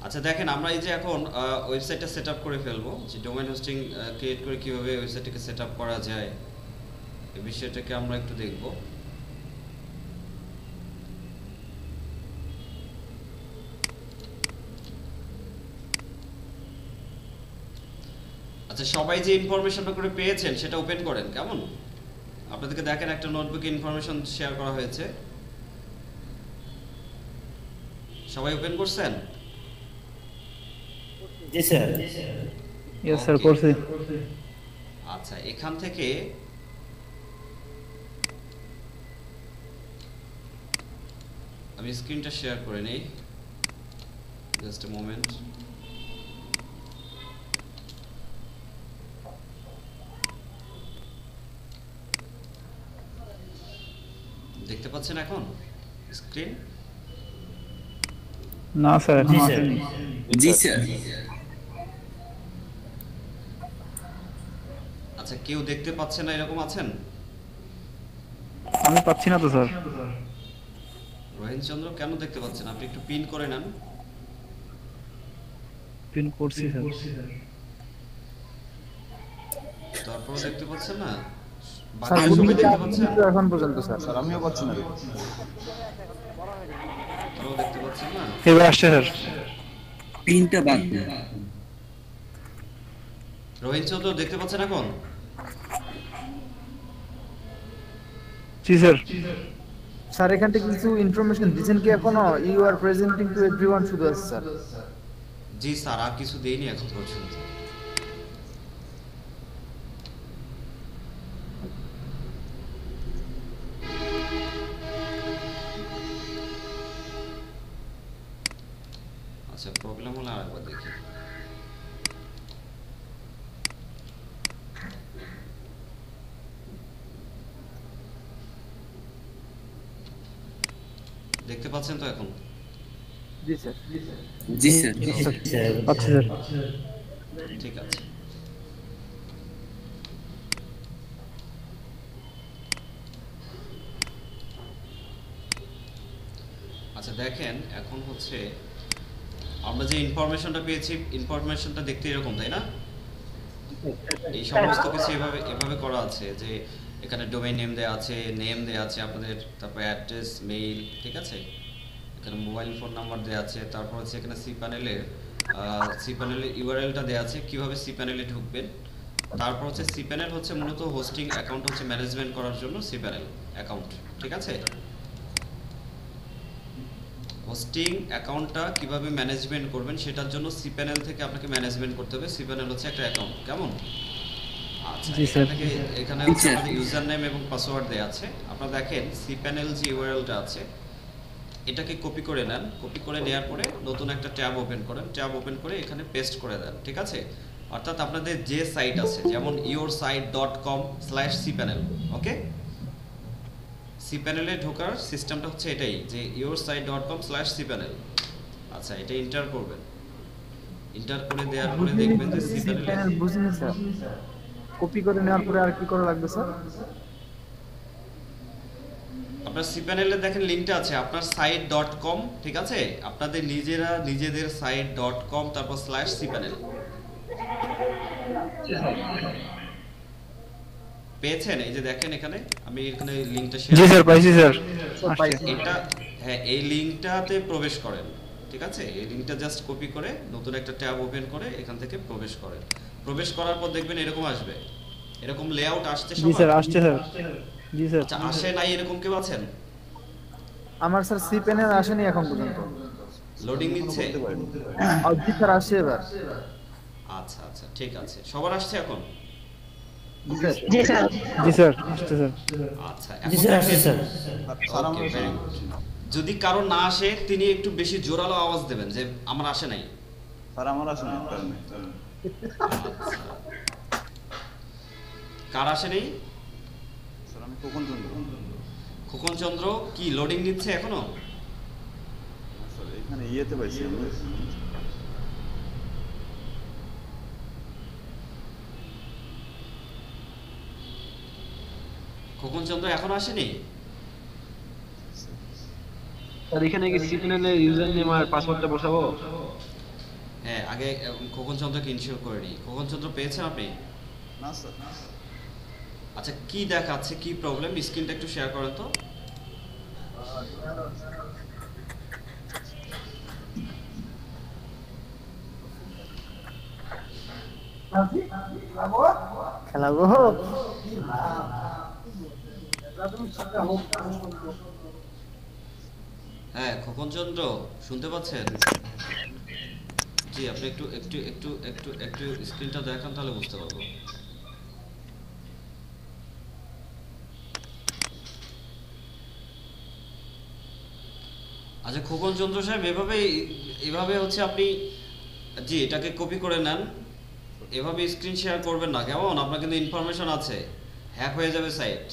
আচ্ছা দেখেন আমরা এই যে এখন ওয়েবসাইটটা সেট আপ করে ফেলবো, যে ডোমেইন হোস্টিং ক্রিয়েট করে কিভাবে ওয়েবসাইটটাকে সেট আপ করা যায় এই বিষয়টাকে আমরা একটু দেখব। আচ্ছা সবাই যে ইনফরমেশনটা করে পেয়েছেন সেটা ওপেন করেন কেমন। আপনাদেরকে দেখেন একটা নোটবুকে ইনফরমেশন শেয়ার করা হয়েছে, সবাই ওপেন করছেন? জি স্যার। ইয়েস স্যার, ওকে। করছি। আচ্ছা এখান থেকে আমি স্ক্রিনটা শেয়ার করে নেই, জাস্ট এ মোমেন্ট। দেখতে পাচ্ছেন এখন স্ক্রিন? না স্যার, জি এখন স্যার। আসেনি। জি স্যার। আচ্ছা কেউ দেখতে পাচ্ছে না এরকম আছেন? আমি পাচ্ছি না তো স্যার। রোহিন চন্দ্র কেন দেখতে পাচ্ছেন? আপনি একটু পিন করে নেন। পিন করছি স্যার। তারপরও দেখতে পাচ্ছেন না? স্যার বাকিরা বুকিং সবাই দেখতে আসেনি পাচ্ছেন? তো এখন পর্যন্ত স্যার। স্যার আমিও পাচ্ছি না। আপনারাও দেখতে পাচ্ছেন না? এবার আসছে স্যার। পিনটা বাদ দিন। রোহিন চন্দ্র দেখতে পাচ্ছেন এখন? জি স্যার। স্যার এখান থেকে কিছু ইনফরমেশন দিচ্ছেন কি এখনো? You are presenting to everyone শুধু আছে স্যার। জি স্যার, আর কিছু দেইনি এখন পর্যন্ত। আচ্ছা প্রবলেম হলে আরেকবার দেখি। দেখতে পাচ্ছেন তো এখন? জি স্যার। জি স্যার। পাচ্ছি স্যার। ঠিক আছে। আচ্ছা দেখেন এখন হচ্ছে আমরা যে ইনফরমেশনটা পেয়েছি, ইনফরমেশনটা দেখতে এরকম তাই না? এই সমস্ত কিছু এভাবে এভাবে করা আছে যে এখানে ডোমেইন নেম দেওয়া আছে, নেম দেওয়া আছে আপনাদের, তারপর অ্যাড্রেস, মেইল, ঠিক আছে, এখানে মোবাইল ফোন নাম্বার দেওয়া আছে, তারপর হচ্ছে এখানে সি প্যানেলের ইউআরএলটা দেওয়া আছে কিভাবে সি প্যানেলে ঢুকবেন। তারপর হচ্ছে সি প্যানেল হচ্ছে মূলত হোস্টিং অ্যাকাউন্ট হচ্ছে ম্যানেজমেন্ট করার জন্য সি প্যানেল অ্যাকাউন্ট, ঠিক আছে। হোস্টিং অ্যাকাউন্টটা কিভাবে ম্যানেজমেন্ট করবেন সেটার জন্য সি প্যানেল থেকে আপনাকে ম্যানেজমেন্ট করতে হবে। সি প্যানেল হচ্ছে একটা অ্যাকাউন্ট কেমন। আচ্ছা জি এখান স্যার। থেকে এখানে হচ্ছে আমাদের ইউজার নেম এবং পাসওয়ার্ড দেওয়া আছে। আপনারা দেখেন সি প্যানেল যে ইউআরএলটা আছে এটাকে কপি করে নেন, কপি করে নেওয়ার পরে নতুন একটা ট্যাব ওপেন করেন, ট্যাব ওপেন করে এখানে পেস্ট করে দেন, ঠিক আছে। অর্থাৎ আপনাদের যে সাইট আছে যেমন yoursite.com/cpanel, ওকে, সি প্যানেলে ঢোকার সিস্টেমটা হচ্ছে এটাই যে yoursite.com/cpanel। আচ্ছা এটা এন্টার করবেন, এন্টার করে দেওয়ার পরে দেখবেন যে সি সি প্যানেলে প্যানেল বুঝিনি স্যার। কপি করে নেওয়ার পরে আর কি করা লাগবে স্যার? আপনার সি প্যানেলে দেখেন লিঙ্কটা আছে আপনার site.com, ঠিক আছে, আপনাদের নিজেদের site.com তারপর /cpanel পেয়েছেন? এই যে দেখেন এখানে আমি এখানে লিঙ্কটা শেয়ার জি স্যার, করছি। পাইছি স্যার। স্যার আসছে। পাইছি। এটা হ্যাঁ এই লিঙ্কটাতে প্রবেশ করেন, ঠিক আছে, এই লিঙ্কটা জাস্ট কপি করে নতুন একটা ট্যাব ওপেন করে এখান থেকে প্রবেশ করেন। প্রবেশ করার পর দেখবেন এরকম আসবে, এরকম লেআউট আসছে জি সবার। স্যার, আসছে স্যার। জি স্যার। আচ্ছা আসে নাই এরকম কেউ আছেন? আমার স্যার সি প্যানেল আসেনি এখন পর্যন্ত। লোডিং নিচ্ছে? জি স্যার আসছে এবার। আচ্ছা আচ্ছা ঠিক আছে, সবার আসছে এখন? জি স্যার, আসছে স্যার। আচ্ছা জি এখন স্যার, আসছে দেখেন, স্যার। Okay very good. যদি কারো না আসে তিনি একটু বেশি জোরালো আওয়াজ দেবেন যে আমার আসে নাই। স্যার আমার আসে না। আচ্ছা কার আসে নেই? স্যার আমি কখন চন্দ্র। খোকন চন্দ্র কি লোডিং নিচ্ছে এখনো? স্যার এখানে ইয়েতে পাইছি আমি। খোকন চন্দ্র এখনো আসেনি? স্যার এখানে কি সিগন্যালে ইউজার নেম আর পাসওয়ার্ডটা বসাবো? হ্যাঁ আগে খোকন চন্দ্রকে ইনশিওর করে নিই। খোকন চন্দ্র পেয়েছেন আপনি? না স্যার। আচ্ছা কি দেখাচ্ছে, কি প্রবলেম, স্ক্রিনটা একটু শেয়ার করেন তো। খেলাবো হ্যাঁ খোকন চন্দ্র শুনতে পাচ্ছেন? জি আপনি একটু একটু একটু একটু একটু স্ক্রিনটা দেখান তাহলে বুঝতে পারবো। আচ্ছা খোকন চন্দ্র সাহেব এভাবে হচ্ছে আপনি, জি এটাকে কপি করে নেন, এভাবে স্ক্রিন শেয়ার করবেন না কেমন, আপনার কিন্তু ইনফরমেশন আছে, হ্যাক হয়ে যাবে সাইট।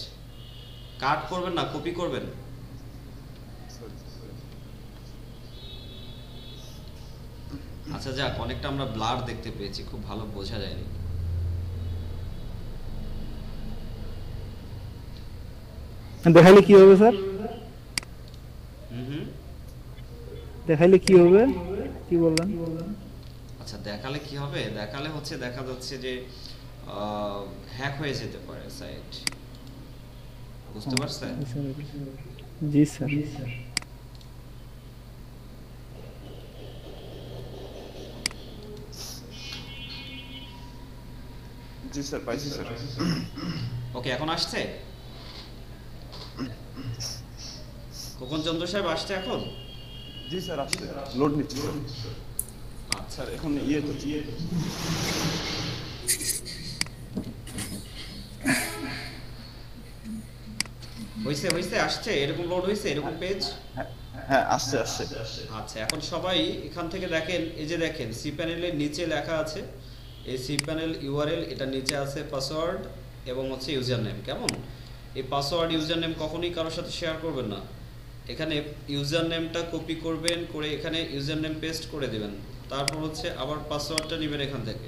কাট করবেন না, কপি করবেন। আচ্ছা যাক, অনেকটা আমরা ব্লার দেখতে পেয়েছি, খুব ভালো বোঝা যায়নি। দেখাইলে কি হবে স্যার? হুম দেখাইলে কি হবে, কি বললেন? আচ্ছা দেখালে কি হবে, দেখালে হচ্ছে দেখা যাচ্ছে যে হ্যাক হয়ে যেতে পারে সাইট, বুঝতে পারছেন? জি স্যার। জি স্যার, পাইছি স্যার। ওকে এখন আসছে? খোকন চন্দ্র সাহেব আসছে এখন? জি স্যার আসছে, লোড নিচ্ছে স্যার। আচ্ছা স্যার এখন তো হইছে হইছে আসছে, এরকম লোড হইছে, এরকম পেজ। হ্যাঁ আসছে আসছে। আচ্ছা এখন সবাই এখান থেকে দেখেন, এই যে দেখেন সি প্যানেলের নিচে লেখা আছে, এই সি প্যানেল ইউআরএল, এটা নিচে আছে পাসওয়ার্ড এবং হচ্ছে ইউজার নেম। কেমন, এই পাসওয়ার্ড ইউজার নেম কখনোই কারোর সাথে শেয়ার করবেন না। এখানে ইউজার নেমটা কপি করবেন, করে এখানে ইউজার নেম পেস্ট করে দেবেন, তারপর হচ্ছে আবার পাসওয়ার্ডটা নেবেন এখান থেকে,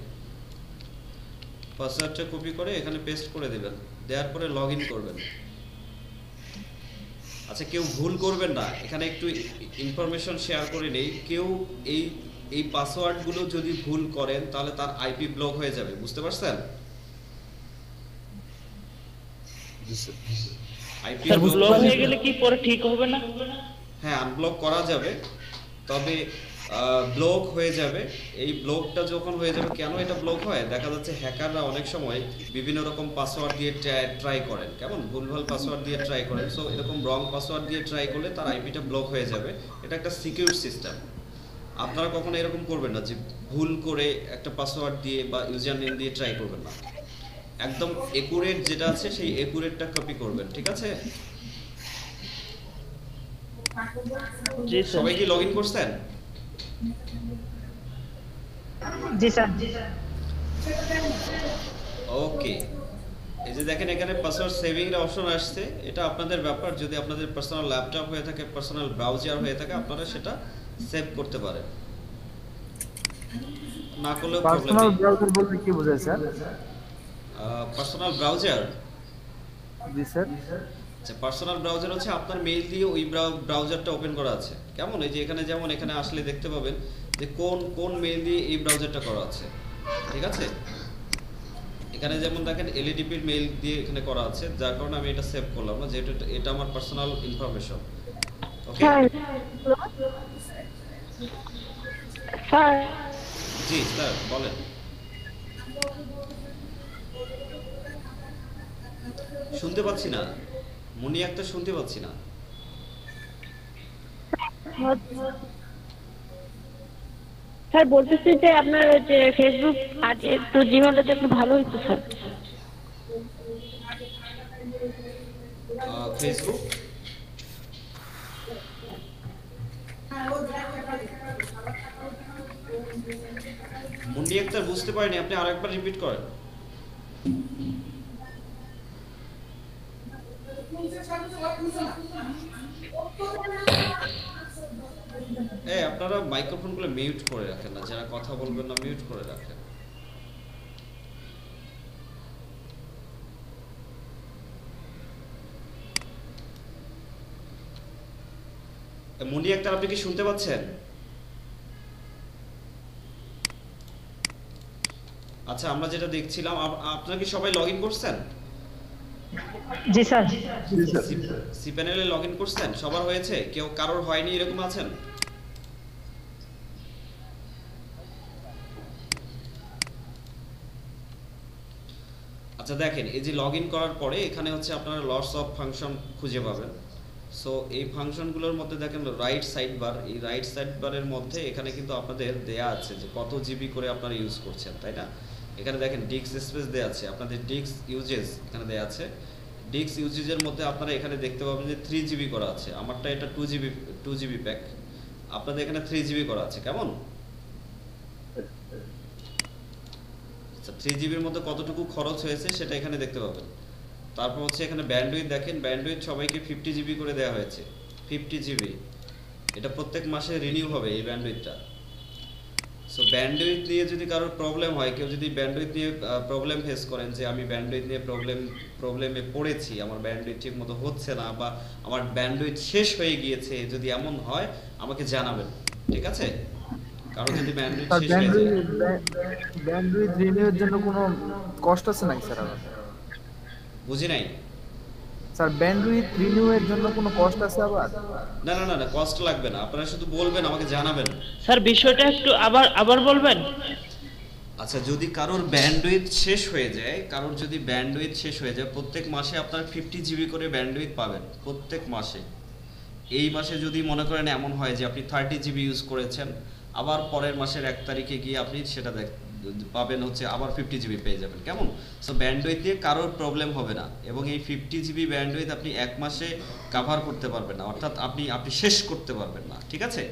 পাসওয়ার্ডটা কপি করে এখানে পেস্ট করে দেবেন, দেওয়ার পরে লগ ইন করবেন। আচ্ছা কেউ ভুল করবেন না, এখানে একটু ইনফরমেশন শেয়ার করে নেই, কেউ এই এই পাসওয়ার্ডগুলো যদি ভুল করেন তাহলে তার আইপি ব্লক হয়ে যাবে, বুঝতে পারছেন? আইপি ব্লক হয়ে গেলে কি পরে ঠিক হবে না? হ্যাঁ আনব্লক করা যাবে, তবে ব্লক হয়ে যাবে। এই ব্লকটা যখন হয়ে যাবে, কেন এটা ব্লক হয়, দেখা যাচ্ছে হ্যাকাররা অনেক সময় বিভিন্ন রকম পাসওয়ার্ড দিয়ে ট্রাই করেন, কেমন ভুলভাল পাসওয়ার্ড দিয়ে ট্রাই করেন। সো এরকম রং পাসওয়ার্ড দিয়ে ট্রাই করলে তার আইপিটা ব্লক হয়ে যাবে। এটা একটা সিকিউর সিস্টেম, আপনারা কখনো এরকম করবেন না যে ভুল করে একটা পাসওয়ার্ড দিয়ে বা ইউজার নেম দিয়ে ট্রাই করবেন না, একদম একুরেট যেটা আছে সেই একুরেটটা কপি করবেন, ঠিক আছে? সবাই কি লগইন করছেন? জি স্যার। ওকে, এই যে দেখেন এখানে পাসওয়ার্ড সেভিং এর অপশন আসছে, এটা আপনাদের ব্যাপার, যদি আপনাদের পার্সোনাল ল্যাপটপ হয়ে থাকে, পার্সোনাল ব্রাউজার হয়ে থাকে, আপনারা সেটা সেভ করতে পারেন, না করলেও প্রবলেম পার্সোনাল নেই। ব্রাউজার বলতে কি বোঝায় স্যার? পার্সোনাল ব্রাউজার, জি স্যার। আচ্ছা পার্সোনাল ব্রাউজার হচ্ছে আপনার মেইল দিয়ে ওই ব্রাউজারটা ওপেন করা আছে, কেমন, এই যে এখানে যেমন এখানে আসলে দেখতে পাবেন যে কোন কোন মেইল দিয়ে এই ব্রাউজারটা করা আছে, ঠিক আছে? এখানে যেমন দেখেন এলইডিপির মেইল দিয়ে এখানে করা আছে, যার কারণে আমি এটা সেভ করলাম না, যেহেতু এটা আমার পার্সোনাল ইনফরমেশন। ওকে স্যার জি স্যার বলেন। শুনতে পাচ্ছি না, মুনি একটা শুনতে পাচ্ছি না। স্যার বলতেছি যে আপনার যে ফেসবুক আর একটু জিমেলটা একটু ভালো হইতো স্যার। ফেসবুক মুন্ডি একটা বুঝতে পারিনি, আপনি আরেকবার রিপিট করেন। আপনারা মাইক্রোফোনগুলো মিউট করে রাখেন না, যারা কথা বলবেন না মিউট করে রাখেন। মুন্ডি একটা আপনি কি শুনতে পাচ্ছেন? আচ্ছা, আমরা যেটা দেখছিলাম, আপনারা কি সবাই লগ ইন করছেন? জি স্যার। জি স্যার। সি প্যানেলে লগ ইন করছেন? সবার হয়েছে? কেউ কারোর হয়নি এরকম আছেন? আচ্ছা দেখেন, এই যে লগ ইন করার পরে এখানে হচ্ছে আপনারা লটস অফ ফাংশন খুঁজে পাবেন। সো এই ফাংশনগুলোর মধ্যে দেখেন রাইট সাইড বার, এই রাইট সাইড বারের মধ্যে এখানে কিন্তু আপনাদের দেয়া আছে যে কত জিবি করে আপনারা ইউজ করছেন, তাই না? এখানে দেখেন ডিস্ক স্পেস দেয়া আছে, আপনাদের ডিস্ক ইউজেস এখানে দেয়া আছে। ডিস্ক ইউজেসের মধ্যে আপনারা এখানে দেখতে পাবেন যে 3 জিবি করা আছে। আমারটা এটা 2 জিবি প্যাক, আপনাদের এখানে 3 জিবি করা আছে। কেমন? আচ্ছা, 3 জিবির মধ্যে কতটুকু খরচ হয়েছে সেটা এখানে দেখতে পাবেন। তারপর হচ্ছে এখানে ব্যান্ডউইথ দেখেন, ব্যান্ডউইথ সবাইকে 50 জিবি করে দেওয়া হয়েছে। 50 জিবি, এটা প্রত্যেক মাসে রিনিউ হবে এই ব্যান্ডউইথটা। সো ব্যান্ডউইথ নিয়ে যদি কারোর প্রবলেম হয়, কেউ যদি ব্যান্ডউইথ নিয়ে প্রবলেম ফেস করেন যে আমি ব্যান্ডউইথ নিয়ে প্রবলেমে পড়েছি, আমার ব্যান্ডউইথ ঠিক মতো হচ্ছে না, বা আমার ব্যান্ডউইথ শেষ হয়ে গিয়েছে, যদি এমন হয় আমাকে জানাবেন, ঠিক আছে? কারণ যদি ব্যান্ডউইথ স্যার শেষ হয়ে যায়। ব্যান্ডউইথ রিনিউয়ের জন্য কোনো কষ্ট আছে নাকি স্যার আবার? বুঝি নাই। স্যার ব্যান্ডউইথ রিনিউয়ের জন্য কোনো কষ্ট আছে আবার? না না না না, কষ্ট লাগবে না, আপনারা শুধু বলবেন, আমাকে জানাবেন। স্যার বিষয়টা একটু আবার বলবেন? আচ্ছা, যদি কারোর ব্যান্ডউইথ শেষ হয়ে যায়, প্রত্যেক মাসে আপনারা 50 জিবি করে ব্যান্ডউইথ পাবেন প্রত্যেক মাসে। এই মাসে যদি মনে করেন এমন হয় যে আপনি 30 জিবি ইউজ করেছেন, আবার পরের মাসের 1 তারিখে গিয়ে আপনি সেটা পাবেন হচ্ছে আবার 50 জিবি পেয়ে যাবেন। কেমন? সো ব্যান্ডউইথ দিয়ে কারোর প্রবলেম হবে না, এবং এই 50 জিবি ব্যান্ডউইথ আপনি 1 মাসে কভার করতে পারবেন না, অর্থাৎ আপনি শেষ করতে পারবেন না, ঠিক আছে?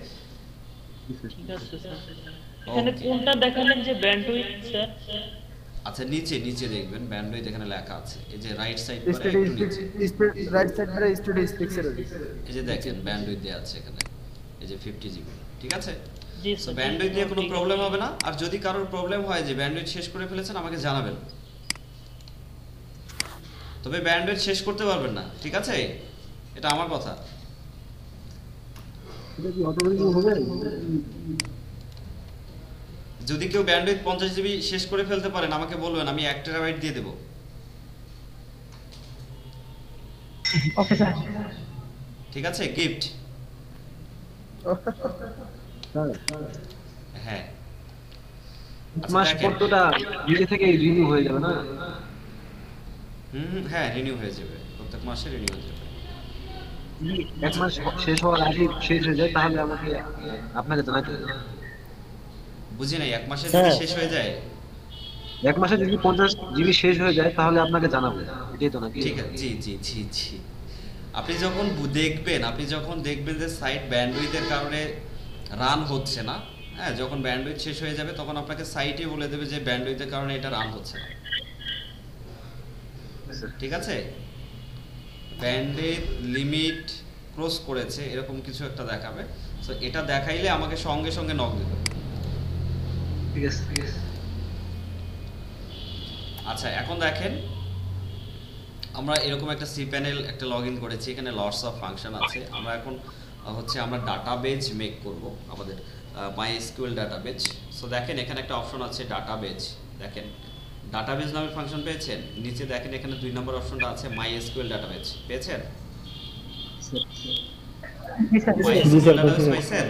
ঠিক আছে স্যার। এখানে কোনটা দেখালেন যে ব্যান্ডউইথ স্যার? আচ্ছা, নিচে দেখবেন ব্যান্ডউইথ এখানে লেখা আছে, এই যে রাইট সাইড বারে স্টেডি একটু নিচে, রাইট সাইড বারে স্টেডি পিক্সেল। এই যে দেখেন ব্যান্ডউইথ দেয়া আছে এখানে, এই যে 50 জিবি, ঠিক আছে? জি সো স্যার। ব্যান্ডউইথ নিয়ে কোনো প্রবলেম হবে না। আর যদি কারোর প্রবলেম হয় যে ব্যান্ডউইথ শেষ করে ফেলেছেন, আমাকে জানাবেন। তবে ব্যান্ডউইথ শেষ করতে পারবেন না, ঠিক আছে? এটা আমার কথা। এটা কি অটোমেটিক হবে? যদি কেউ ব্যান্ডউইথ 50 জিবি শেষ করে ফেলতে পারেন, আমাকে বলবেন, আমি 1 টেরাবাইট দিয়ে দেব। Okay sir. ঠিক আছে? গিফট। স্যার হ্যাঁ। আচ্ছা, মাস দেখেন। পরটা নিজে থেকে রিনিউ হয়ে যাবে না? হ্যাঁ, রিনিউ হয়ে যাবে, প্রত্যেক মাসে রিনিউ হয়ে যাবে। এক মাস শেষ হওয়ার আগে শেষ হয়ে যায়, তাহলে আমাকে আপনাকে জানাতে হবে। বুঝি নাই, 1 মাসে যদি শেষ হয়ে যায়? এক মাসে যদি 50 জিবি শেষ হয়ে যায় তাহলে আপনাকে জানাবো, এটাই তো নাকি? ঠিক আছে, জি। আপনি যখন দেখবেন যে সাইট ব্যান্ডউইথের কারণে রান হচ্ছে না, হ্যাঁ, যখন ব্যান্ডউইথ শেষ হয়ে যাবে তখন আপনাকে সাইটে বলে দেবে যে ব্যান্ডউইথের কারণে এটা রান হচ্ছে না, ঠিক আছে? ব্যান্ডউইথ লিমিট ক্রস করেছে এরকম কিছু একটা দেখাবে। সো এটা দেখাইলে আমাকে সঙ্গে সঙ্গে নক দিবে। ঠিক আছে। আচ্ছা, এখন দেখেন, আমরা এরকম একটা সি প্যানেল একটা লগ ইন করেছি, এখানে লটস অফ ফাংশন আছে। আমরা এখন আমরা ডাটাবেজ মেক করব, আমাদের MySQL ডাটাবেজ। সো দেখেন এখানে একটা অপশন আছে ডাটাবেজ, দেখেন ডাটাবেজ নামের ফাংশন পেয়েছেন? নিচে দেখেন এখানে 2 নম্বর অপশনটা আছে MySQL ডাটাবেজ, পেয়েছেন? MySQL ডাটাবেজ পেয়েছেন?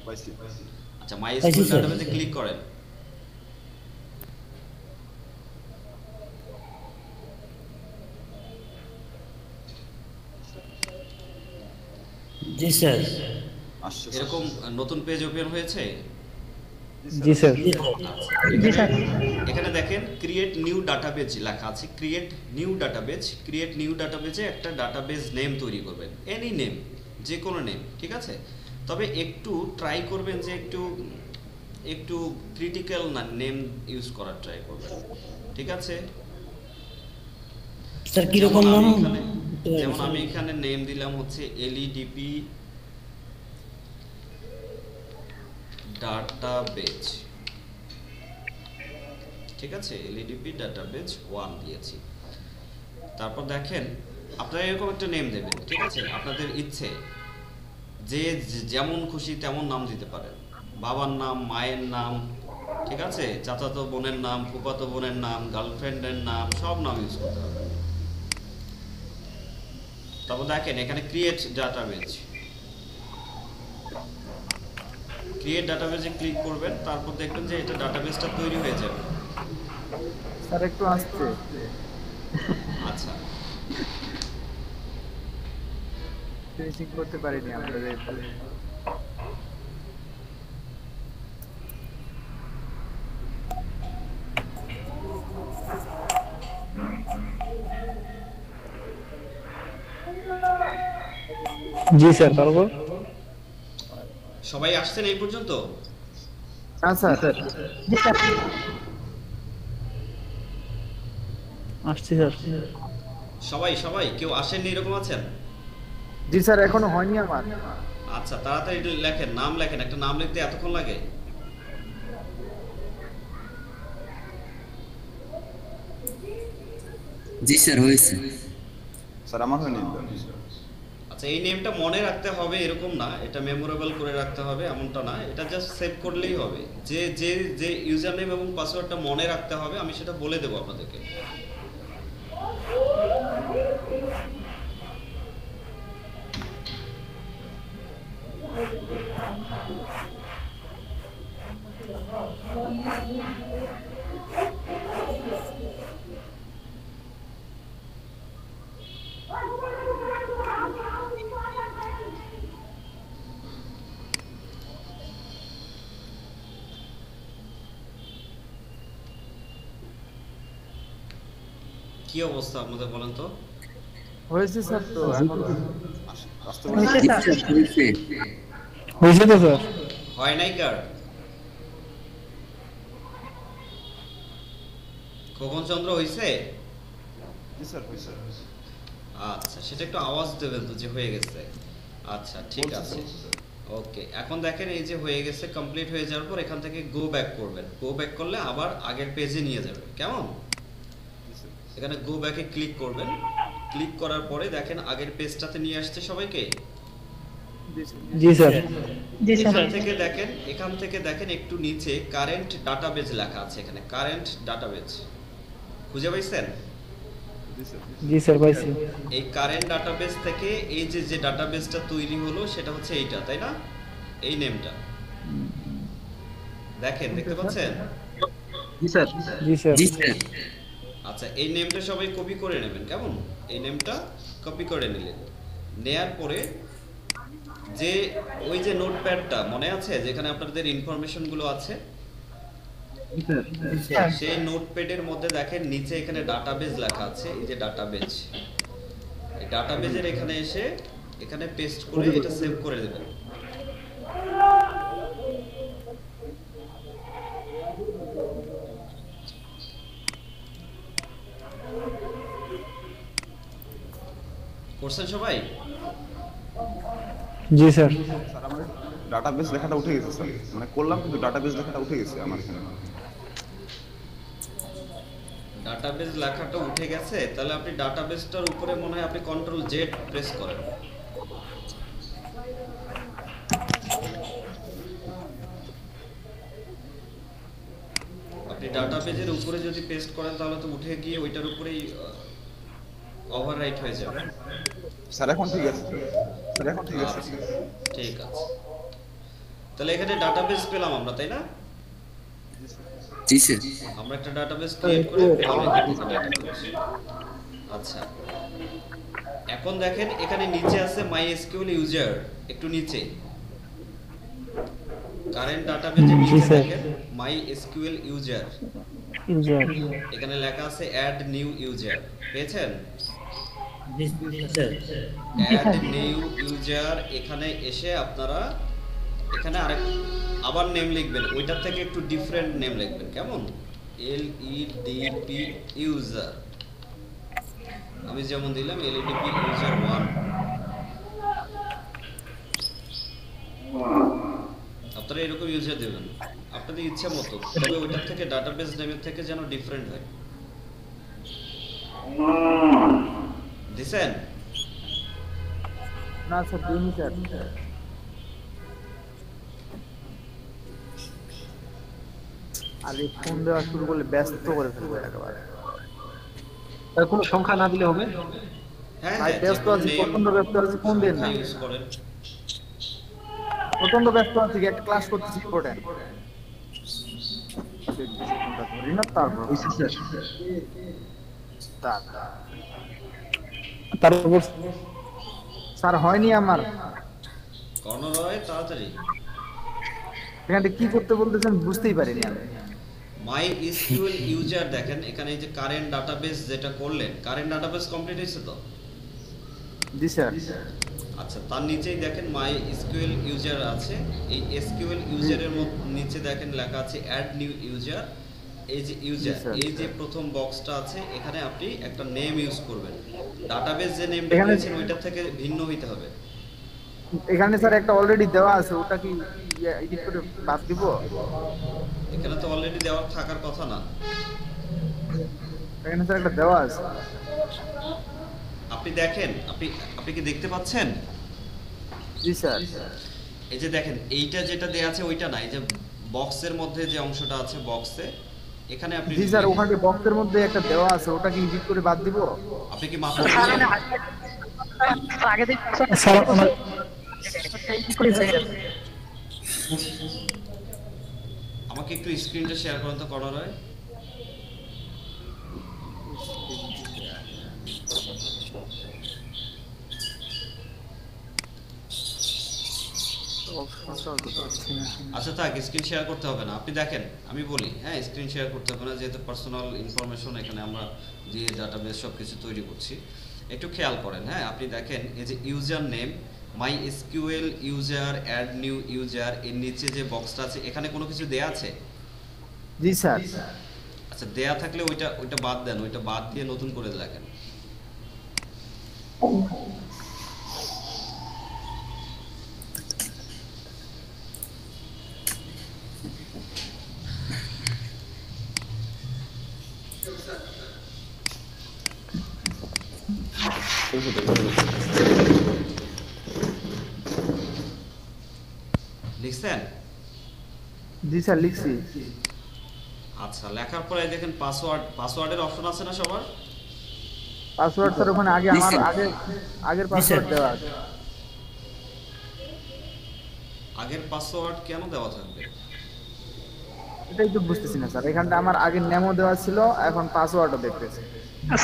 পাইছি। আচ্ছা, MySQL ডাটাবেজে ক্লিক করেন। জি স্যার। আসছে এরকম নতুন পেজ ওপেন হয়েছে? জি স্যার। এখানে দেখেন ক্রিয়েট নিউ ডাটাবেজ লেখা আছে। ক্রিয়েট নিউ ডাটাবেজে একটা ডাটাবেজ নেম তৈরি করবেন, এনি নেম, যে কোনো নেম, ঠিক আছে? তবে একটু ট্রাই করবেন যে একটু ক্রিটিক্যাল না নেম ইউজ করার ট্রাই করবেন, ঠিক আছে? স্যার কি রকম নাম? যেমন আমি এখানে নেম দিলাম হচ্ছে LEDP ডাটাবেজ, ঠিক আছে? LEDP ডাটাবেজ 1 দিয়েছি। তারপর দেখেন আপনারা এরকম একটা নেম দেবেন, ঠিক আছে? আপনাদের ইচ্ছে, যে যেমন খুশি তেমন নাম দিতে পারেন, বাবার নাম, মায়ের নাম, ঠিক আছে, চাচাতো বোনের নাম, ফুফাতো বোনের নাম, গার্লফ্রেন্ডের নাম, সব নাম ইউজ করতে হবে। তারপর দেখেন এখানে ক্রিয়েট ডাটাবেজ, ক্রিয়েট ডাটাবেজে ক্লিক করবেন, তারপর দেখবেন যে এটা ডাটাবেজটা তৈরি হয়ে যাবে। স্যার একটু আসছে। আচ্ছা, ফিনিশিং করতে পারিনি আপনাদের। জি স্যার, তারপর সবাই আসছেন এই পর্যন্ত? হ্যাঁ স্যার। আসছি স্যার। সবাই সবাই কেউ আসেননি এরকম আছেন? জি স্যার, এখনো হয়নি আমার। আচ্ছা, তাড়াতাড়ি একটু লেখেন, নাম লেখেন। একটা নাম লিখতে এতক্ষণ লাগে? জি স্যার হয়েছে। স্যার আমার হয়নি তো। আচ্ছা, এই নেমটা মনে রাখতে হবে এরকম না, এটা মেমোরেবল করে রাখতে হবে এমনটা না, এটা জাস্ট সেভ করলেই হবে। যে যে যে ইউজার নেম এবং পাসওয়ার্ডটা মনে রাখতে হবে আমি সেটা বলে দেবো আপনাদেরকে। কি অবস্থা আপনাদের বলেন তো? হয়েছে স্যার, তো এখনো আসতে বলেন। জি স্যার হয়েছে। হয়েছে তো স্যার। হয় নাই কার? খোকন চন্দ্র হয়েছে? জি স্যার হয়েছে। আচ্ছা, সেটা একটু আওয়াজ দেবেন তো যে হয়ে গেছে। আচ্ছা ঠিক আছে, ওকে। এখন দেখেন এই যে হয়ে গেছে, কমপ্লিট হয়ে যাওয়ার পর এখান থেকে গো ব্যাক করবেন। গো ব্যাক করলে আবার আগের পেজে নিয়ে যাবে, কেমন? এখানে গো ব্যাকে ক্লিক করবেন, ক্লিক করার পরে দেখেন আগের পেজটাতে নিয়ে আসছে সবাইকে। জি স্যার। এখান থেকে দেখেন একটু নিচে কারেন্ট ডাটাবেজ লেখা আছে, এখানে কারেন্ট ডাটাবেজ খুঁজে পাইছেন? জি স্যার পাইছি। এই কারেন্ট ডাটাবেজ থেকে এই যে যে ডাটাবেজটা তৈরি হলো সেটা হচ্ছে এইটা, তাই না? এই নেমটা দেখেন, দেখতে পাচ্ছেন? জি স্যার। জি স্যার। জি স্যার। আচ্ছা, এই নেমটা সবাই কপি করে নেবেন, কেমন? এই নেমটা কপি করে নিলেন, নেয়ার পরে যে ওই যে নোটপ্যাডটা মনে আছে যেখানে আপনাদের ইনফরমেশন গুলো আছে, সেই নোটপ্যাডের মধ্যে দেখেন নিচে এখানে ডাটাবেজ লেখা আছে, এই যে ডাটাবেজ, এই ডাটাবেজের এখানে এসে এখানে পেস্ট করে এটা সেভ করে দেবেন। করছেন সবাই? জি স্যার। স্যার আমার ডাটাবেস লেখাটা উঠে গেছে স্যার, মানে করলাম কিন্তু ডাটাবেস লেখাটা উঠে গেছে আমার এখানে। ডাটাবেজ লেখাটা উঠে গেছে, তাহলে আপনি ডাটাবেজটার উপরে মনে হয় আপনি কন্ট্রোল জেড প্রেস করেন। আপনি ডাটাবেজের উপরে যদি পেস্ট করেন তাহলে তো উঠে গিয়ে ওইটার উপরেই ওভাররাইট হয়ে যাবে। স্যার এখন ঠিক আছে, স্যার এখন ঠিক আছে। ঠিক আছে, তাহলে এখানে ডাটাবেজ পেলাম আমরা, তাই না? জি স্যার। আমরা একটা ডাটাবেজ ক্রিয়েট করে পেলাম এখানে ডাটাবেজ। আচ্ছা, এখন দেখেন এখানে নিচে আছে MySQL ইউজার, একটু নিচে কারেন্ট ডাটাবেজের নিচে দেখেন MySQL ইউজার, এখানে লেখা আছে অ্যাড নিউ ইউজার, পেয়েছেন? অ্যাড নিউ ইউজার, এখানে এসে আপনারা এখানে আবার নেম লিখবেন, ওইটার থেকে একটু ডিফারেন্ট নেম লিখবেন, কেমন? LEDP ইউজার, আমি যেমন দিলাম LEDP ইউজার 1। আপনারা এরকম ইউজার দেবেন আপনাদের ইচ্ছা মতো, তবে ওইটার থেকে ডাটাবেস নেমের থেকে যেন ডিফারেন্ট হয়। দিছেন? না স্যার, দিইনি স্যার। আর এই ফোন দেওয়া শুরু করলে ব্যস্ত করে ফেলবে একেবারে। তার কোনো সংখ্যা না দিলে হবে? হ্যাঁ ভাই হ্যাঁ, ব্যস্ত যে কোনো আছি, name, প্রচন্ড ব্যস্ত আছি, ফোন দিন না। সংখ্যা ইউজ করেন। প্রচন্ড ব্যস্ত আছি, একটা ক্লাস করতেছি ইম্পর্টেন্ট। ফোনটা ধরি না তারপর হয়েছে স্যার। তারপর স্যার হয়নি আমার। কর্ণরয় তাড়াতাড়ি। এখানে কি করতে বলতেছেন বুঝতেই পারিনি আমি। মাই এসকিউএল ইউজার দেখেন এখানে এই যে কারেন্ট ডাটাবেস যেটা করলেন, কারেন্ট ডাটাবেস কমপ্লিট হয়েছে তো? জি স্যার। আচ্ছা, তার নিচেই দেখেন মাই এসকিউএল ইউজার আছে। এই এসকিউএল ইউজারের নিচে দেখেন লেখা আছে অ্যাড নিউ ইউজার। এই যে ইউজার, জি, স্যার। এই যে প্রথম বক্সটা আছে এখানে আপনি একটা নেম ইউজ করবেন। ডাটাবেস যে নেমটা এখানে- দিয়েছেন ওইটার থেকে ভিন্ন হইতে হবে। এখানে স্যার একটা অলরেডি দেওয়া আছে, ওটা কি এডিট করে বাদ দিব? এখানে তো অলরেডি দেওয়া থাকার কথা না। এখানে স্যার একটা দেওয়া আছে। আপনি দেখেন, আপনি কি দেখতে পাচ্ছেন? জি স্যার। এই যে দেখেন এইটা যেটা দেয়া আছে ওইটা না, এই যে বক্সের মধ্যে যে অংশটা আছে বক্সে, এখানে আপনি জি স্যার, ওখানে বক্সের মধ্যে একটা দেওয়া আছে, ওটা কি এডিট করে বাদ দিব? আপনি কি মাথা বুঝছেন? স্যার আমার- আমাকে একটু স্ক্রিনটা শেয়ার করুন তো করার হয়। আচ্ছা থাক, স্ক্রিন শেয়ার করতে হবে না। আপনি দেখেন, আমি বলি হ্যাঁ, স্ক্রিন শেয়ার করতে হবে না, যেহেতু পার্সোনাল ইনফরমেশন এখানে আমরা দিয়ে ডাটাবেস সব কিছু তৈরি করছি। একটু খেয়াল করেন, হ্যাঁ আপনি দেখেন এই যে user name MySQL user add new user, এর নিচে যে বক্সটা আছে এখানে কোনো কিছু দেয়া আছে? জি স্যার। আচ্ছা, দেয়া থাকলে ওইটা বাদ দেন, ওইটা বাদ দিয়ে নতুন করে লেখেন। লিখছেন? জি স্যার লিখছি। আচ্ছা, লেখার পরে দেখেন পাসওয়ার্ডের অপশন আছে না সবার? পাসওয়ার্ড স্যার ওখানে আগে আমার আগের পাসওয়ার্ড দেওয়া আছে। আগের পাসওয়ার্ড কেন দেওয়া থাকবে? এটাই তো বুঝতেছি না স্যার, এখানটা আমার আগের নেমও দেওয়া ছিল, এখন পাসওয়ার্ডও দেখতেছি।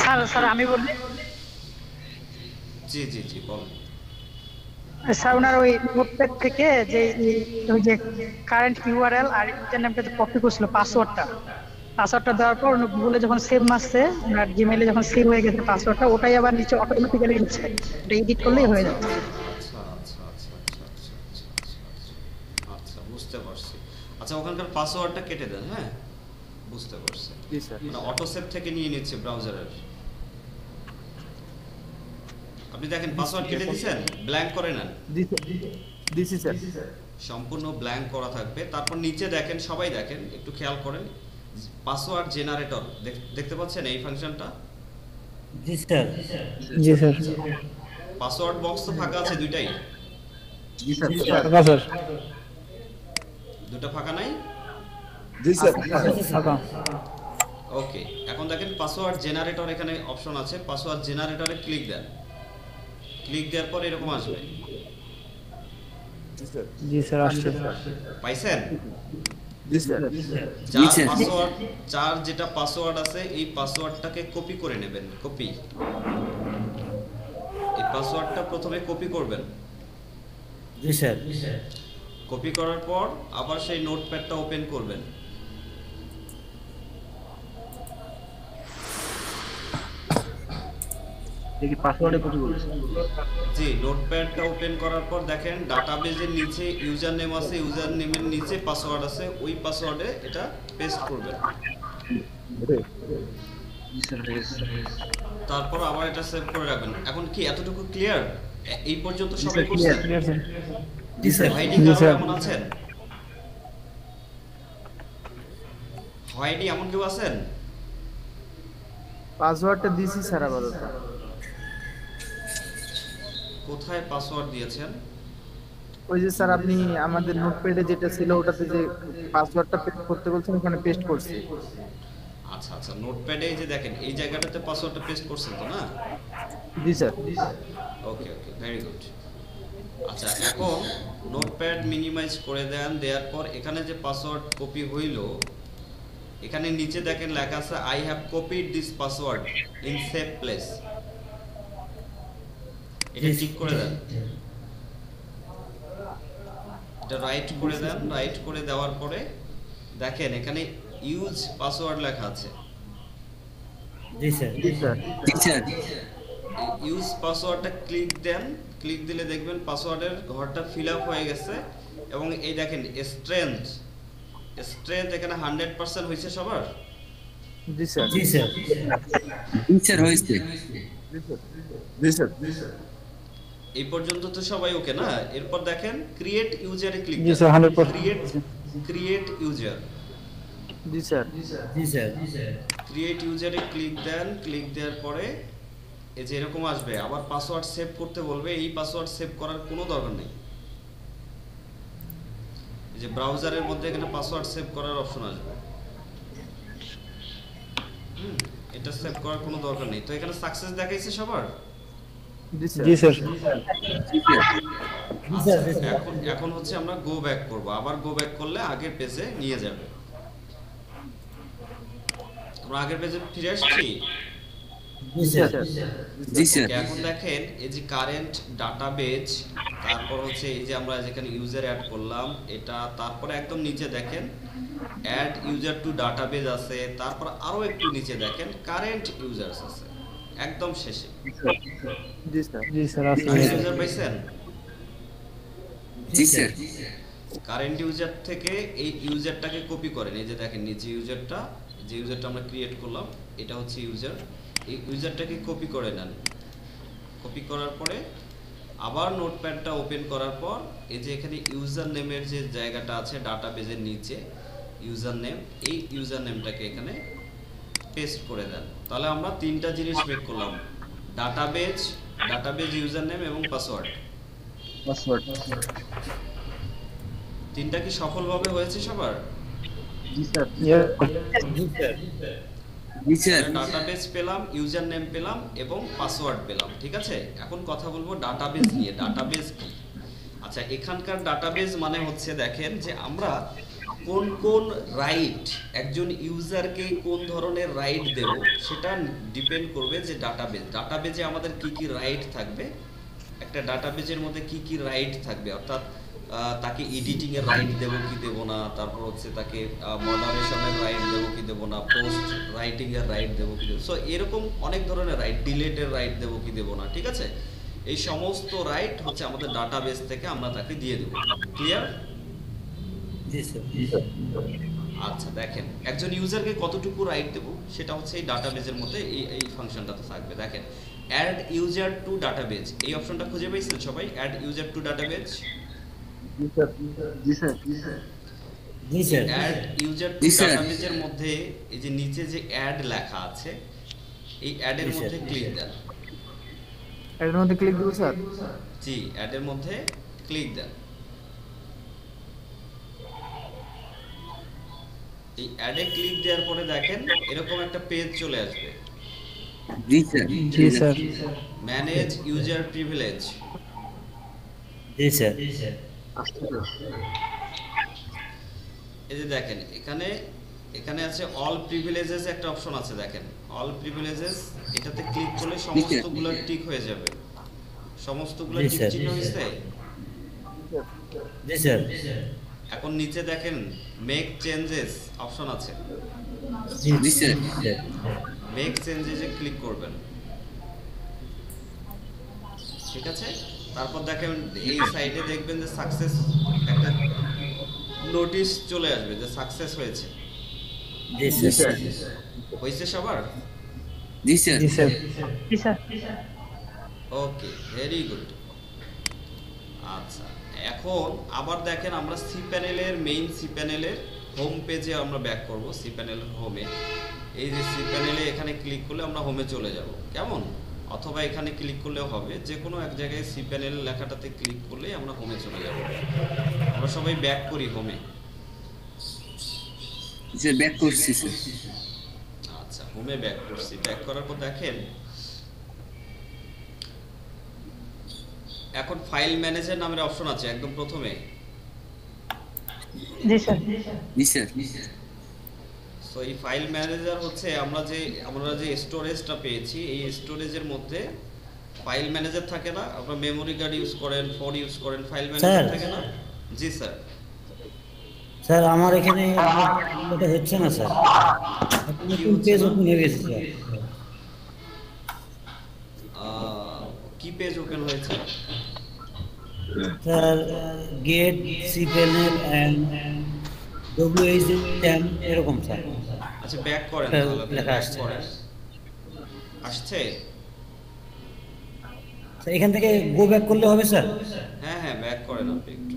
স্যার স্যার আমি বলি, জি জি জি বলেন। স্যার ওনার ওই নোটপ্যাড থেকে যে ওই যে কারেন্ট ইউআরএল আর ইউজার নেমটা যে কপি করছিল পাসওয়ার্ডটা দেওয়ার পর গুগলে যখন সেভ মারছে, ওনার জিমেইলে যখন সেভ হয়ে গেছে পাসওয়ার্ডটা, ওটাই আবার নিচে অটোমেটিক্যালি হচ্ছে, এটা এডিট করলেই হয়ে যাচ্ছে। আচ্ছা আচ্ছা আচ্ছা আচ্ছা আচ্ছা আচ্ছা আচ্ছা আচ্ছা, বুঝতে পারছি। আচ্ছা, ওখানকার পাসওয়ার্ডটা কেটে দেন। হ্যাঁ বুঝতে পারছি, জি স্যার। মানে অটো সেভ থেকে নিয়ে নিচ্ছে ব্রাউজারের। আপনি দেখেন পাসওয়ার্ড কেটে দিয়েছেন, ব্ল্যাঙ্ক করে নেন। জি স্যার। দিছি স্যার। সম্পূর্ণ ব্ল্যাঙ্ক করা থাকবে। তারপর নিচে দেখেন, সবাই দেখেন, একটু খেয়াল করেন, পাসওয়ার্ড জেনারেটর দেখতে পাচ্ছেন এই ফাংশনটা? জি স্যার। পাসওয়ার্ড বক্স তো ফাঁকা আছে দুইটাই? জি স্যার। ফাঁকা স্যার। দুটো ফাঁকা নাই? ফাঁকা। ওকে, এখন দেখেন পাসওয়ার্ড জেনারেটর এখানে অপশন আছে, পাসওয়ার্ড জেনারেটরে ক্লিক দেন। ক্লিক দেওয়ার পর এরকম আসবে। জি স্যার আসছে। পাইছেন? জি স্যার। যার স্যার। পাসওয়ার্ড, যার যেটা পাসওয়ার্ড আছে এই পাসওয়ার্ডটাকে কপি করে নেবেন। কপি, এই পাসওয়ার্ডটা প্রথমে কপি করবেন। জি স্যার। কপি করার পর আবার সেই নোটপ্যাডটা ওপেন করবেন। দেখি পাসওয়ার্ডে কপি করেছে। জি, নোটপ্যাডটা ওপেন করার পর দেখেন ডাটাবেজের নিচে ইউজার নেম আছে, ইউজার নেমের নিচে পাসওয়ার্ড আছে, ওই পাসওয়ার্ডে এটা পেস্ট করবেন। জি স্যার হয়ে গেছে। তারপর আবার এটা সেভ করে রাখবেন। এখন কি এতটুকু ক্লিয়ার? এই পর্যন্ত জি সবাই স্যার, করছেন? Clear sir. জি স্যার। হোয়াইডি জি কারো স্যার। এমন আছেন? হোয়াইডি এমন কেউ আছেন? পাসওয়ার্ডটা দিছি স্যার আপাতত। কোথায় পাসওয়ার্ড দিয়েছেন? ওই যে স্যার আপনি আমাদের নোটপ্যাডে যেটা ছিল ওটাতে যে পাসওয়ার্ডটা পেস্ট করতে বলছেন ওখানে পেস্ট করছি। আচ্ছা আচ্ছা, নোটপ্যাডে এই যে দেখেন এই জায়গাটাতে পাসওয়ার্ডটা পেস্ট করছেন তো না? জি স্যার। ওকে ওকে, ভেরি গুড। আচ্ছা, এখন নোটপ্যাড মিনিমাইজ করে দেন, দেওয়ার পর এখানে যে পাসওয়ার্ড কপি হইল, এখানে নিচে দেখেন লেখা আছে I have copied this password in safe place. এটা ঠিক করে দেন, এটা রাইট করে দেন। রাইট করে দেওয়ার পরে দেখেন এখানে ইউজ পাসওয়ার্ড লেখা আছে। জি স্যার। ইউজ পাসওয়ার্ডটা ক্লিক দেন, ক্লিক দিলে দেখবেন পাসওয়ার্ডের ঘরটা ফিল আপ হয়ে গেছে। এবং এই দেখেন স্ট্রেংথ এখানে 100% হয়েছে সবার। জি স্যার। জি স্যার হয়েছে। জি স্যার। এই পর্যন্ত তো সবাই ওকে না? এরপর দেখেন ক্রিয়েট ইউজারে ক্লিক জি দেন। স্যার 100%। Create user. জি স্যার। ক্রিয়েট ইউজারে ক্লিক দেন, ক্লিক দেওয়ার পরে এই যে এরকম আসবে, আবার পাসওয়ার্ড সেভ করতে বলবে। এই পাসওয়ার্ড সেভ করার কোনো দরকার নেই। এই যে ব্রাউজারের মধ্যে এখানে পাসওয়ার্ড সেভ করার অপশন আসবে, এটা সেভ করার কোনো দরকার নেই। তো এখানে সাকসেস দেখাইছে সবার? জি স্যার। আচ্ছা, এখন হচ্ছে আমরা গো ব্যাক করব। আবার গো ব্যাক করলে আগের পেজে নিয়ে যাবে। আমরা আগের পেজে ফিরে আসছি। জি স্যার। এখন দেখেন এই যে কারেন্ট ডাটাবেজ, তারপর হচ্ছে এই যে আমরা যেখানে ইউজার অ্যাড করলাম এটা, তারপরে একদম নিচে দেখেন অ্যাড ইউজার টু ডাটাবেজ আছে, তারপর আরো একটু নিচে দেখেন কারেন্ট ইউজার্স আছে একদম শেষে। জি স্যার। জি স্যার কারেন্ট ইউজার পাইছেন? জি স্যার। কারেন্ট ইউজার থেকে এই ইউজারটাকে কপি করেন। এই যে দেখেন নিচে ইউজারটা, যে ইউজারটা আমরা ক্রিয়েট করলাম এটা হচ্ছে ইউজার। এই ইউজারটাকে কপি করে নেন। কপি করার পরে আবার নোটপ্যাডটা ওপেন করার পর এই যে এখানে ইউজার নেমের যে জায়গাটা আছে ডাটাবেজের নিচে ইউজার নেম, এই ইউজার নেমটাকে এখানে পেস্ট করে দেন। তাহলে আমরা তিনটা জিনিস মেক করলাম, ডাটাবেজ ইউজার নেম এবং পাসওয়ার্ড। তিনটা কি সফলভাবে হয়েছে সবার? জি স্যার। জি স্যার। ডাটাবেজ পেলাম, ইউজার নেম পেলাম এবং পাসওয়ার্ড পেলাম। ঠিক আছে, এখন কথা বলবো ডাটাবেজ নিয়ে। ডাটাবেজ কি? আচ্ছা, এখানকার ডাটাবেজ মানে হচ্ছে দেখেন যে আমরা কোন কোন রাইট একজন ইউজারকে কোন ধরনের রাইট দেব সেটা ডিপেন্ড করবে যে ডাটাবেজে আমাদের কি কি রাইট থাকবে। একটা ডাটাবেজের মধ্যে কি কি রাইট থাকবে, অর্থাৎ তাকে এডিটিং এর রাইট দেব কি দেব না, তারপর হচ্ছে তাকে মডারেশনের রাইট দেব কি দেব না, পোস্ট রাইটিং এর রাইট দেব কি দেব, সো এরকম অনেক ধরনের রাইট, ডিলেটের রাইট দেব কি দেব না। ঠিক আছে, এই সমস্ত রাইট হচ্ছে আমাদের ডাটাবেজ থেকে আমরা তাকে দিয়ে দেব। ক্লিয়ার? জি স্যার। আচ্ছা, দেখেন একজন ইউজারকে কতটুকু রাইট দেব সেটা হচ্ছে এই ডাটাবেজের মধ্যে এই ফাংশনটাতে থাকবে। দেখেন অ্যাড ইউজার টু ডাটাবেজ, এই অপশনটা খুঁজে পেয়েছেন সবাই? Add user to database. জি স্যার। অ্যাড ইউজার টু ডাটাবেজের মধ্যে এই যে নিচে যে অ্যাড লেখা আছে এই অ্যাডের মধ্যে ক্লিক দেন। এর মধ্যে ক্লিক দিব স্যার? জি, অ্যাডের মধ্যে ক্লিক দেন। এই অ্যাডে ক্লিক দেওয়ার পরে দেখেন এরকম একটা পেজ চলে আসবে। জি স্যার। জি স্যার। Manage user privilege. জি স্যার। এই যে দেখেন এখানে আছে অল প্রিভিলেজেস, একটা অপশন আছে দেখেন অল প্রিভিলেজেস, এটাতে ক্লিক করলে সমস্তগুলো টিক হয়ে যাবে। সমস্তগুলো টিক চিহ্ন হয়েছে? জি স্যার। এখন নিচে দেখেন মেক চেঞ্জেস অপশন আছে। জি স্যার। মেক চেঞ্জেসে ক্লিক করবেন। ঠিক আছে, তারপর দেখেন এই সাইডে দেখবেন যে সাকসেস একটা নোটিশ চলে আসবে যে সাকসেস হয়েছে। জি স্যার। হয়েছে সবার? জি স্যার। জি স্যার। জি স্যার। Okay, very good. আচ্ছা, এখন আবার দেখেন আমরা সি প্যানেলের সি প্যানেলের হোম পেজে আমরা ব্যাক করব। সি প্যানেলের হোমে, এই যে সি প্যানেলে এখানে ক্লিক করলে আমরা হোমে চলে যাব। কেমন? অথবা এখানে ক্লিক করলেও হবে, যে কোনো এক জায়গায় সি প্যানেল লেখাটাতে ক্লিক করলেই আমরা হোমে চলে যাব। আমরা সবাই ব্যাক করি হোমে। স্যার ব্যাক করছি স্যার। আচ্ছা, হোমে ব্যাক করছি। ব্যাক করার পর দেখেন এখন ফাইল ম্যানেজার নামের অপশন আছে একদম প্রথমে। জি স্যার। জি স্যার। সো এই ফাইল ম্যানেজার হচ্ছে আমরা যে স্টোরেজটা পেয়েছি, এই স্টোরেজের মধ্যে ফাইল ম্যানেজার থাকে না, আপনারা মেমরি কার্ড ইউজ করেন, ফোন ইউজ করেন, ফাইল ম্যানেজার থাকে না? জি স্যার। স্যার আমার এখানে এটা হচ্ছে না স্যার, নতুন পেজ ওপেন হয়ে গেছে স্যার। কি পেজ ওপেন হয়েছে? Sir get cPanel and WHM এরকম স্যার। আচ্ছা ব্যাক করেন হ্যাঁ, তাহলে, লেখা ব্যাক আসছে। করেন। আসছে? স্যার এখান থেকে গো ব্যাক করলে হবে স্যার? হ্যাঁ হ্যাঁ, ব্যাক করেন আপনি একটু।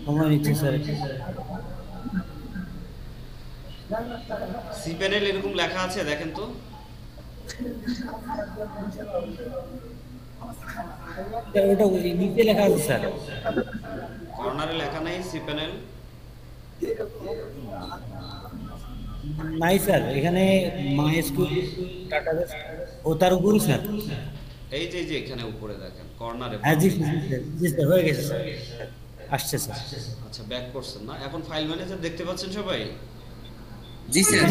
সময় নিচ্ছে স্যার। সি প্যানেল এরকম লেখা আছে দেখেন তো। স্যার ওটা নিচে লেখা আছে স্যার। কর্নারে লেখা নাই সি প্যানেল? নাই স্যার, এখানে মাইস্কুল ডাটাবেস ও তার উপরই স্যার। এই যে এখানে উপরে দেখেন কর্নারে। হ্যাঁ জি স্যার, জি স্যার হয়ে গেছে স্যার, আসছে স্যার। আচ্ছা ব্যাক করছেন না? এখন ফাইল ম্যানেজার দেখতে পাচ্ছেন সবাই? জি স্যার।